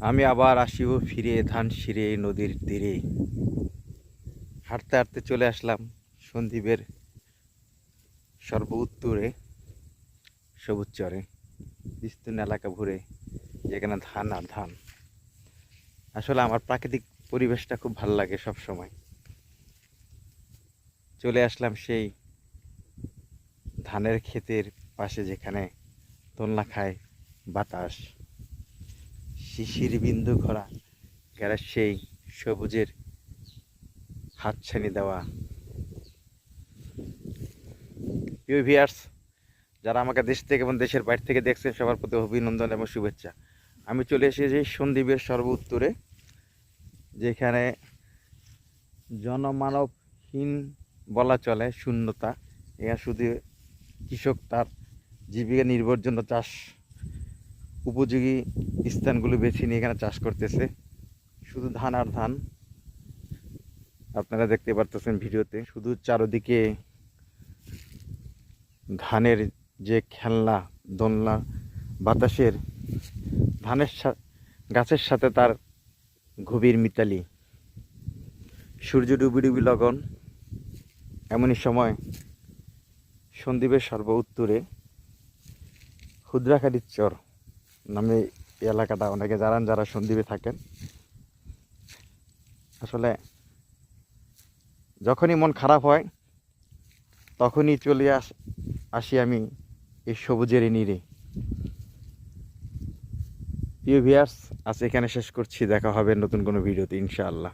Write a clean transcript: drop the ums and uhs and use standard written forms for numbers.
আমি আবার আসিব ফিরে ধান শিরে নদীর তীরে। হাঁটতে হাঁটতে চলে আসলাম সন্দ্বীপের সর্ব উত্তরে সবুজ চরে, বিস্তীর্ণ এলাকা ঘুরে, যেখানে ধান আর ধান। আসলে আমার প্রাকৃতিক পরিবেশটা খুব ভালো লাগে সব সময়। চলে আসলাম সেই ধানের ক্ষেতের পাশে, যেখানে দোলনা খায় বাতাস, শিশির বিন্দু ঘোরা ঘেরা সেই সবুজের হাতছানি দেওয়া। প্রিয় ভিউয়ার্স, যারা আমাকে দেশ থেকে এবং দেশের বাইরে থেকে দেখছেন, সবার প্রতি অভিনন্দন এবং শুভেচ্ছা। আমি চলে এসেছি সন্দ্বীপের সর্ব উত্তরে, যেখানে জনমানবহীন বলা চলে, শূন্যতা। এখানে শুধু কৃষক তার জীবিকা নির্ভর জন্য চাষ উপযোগী স্থানগুলো বেছে নিয়ে এখানে চাষ করতেছে। শুধু ধান আর ধান। আপনারা দেখতে পারতেছেন ভিডিওতে, শুধু চারদিকে ধানের যে খেলনা, দোলনা, বাতাসের, ধানের গাছের সাথে তার গভীর মিতালি। সূর্য ডুবি ডুবি লগন। এমনই সময় সন্দ্বীপের সর্ব উত্তরে ক্ষুদ্রাখালীর চর নামে এই এলাকাটা অনেকে জানান, যারা সন্দ্বীপে থাকেন। আসলে যখনই মন খারাপ হয়, তখনই চলে আসি আমি এই সবুজের নীড়ে। প্রিয় ভিউয়ার্স, আজ এখানে শেষ করছি। দেখা হবে নতুন কোনো ভিডিওতে ইনশাআল্লাহ।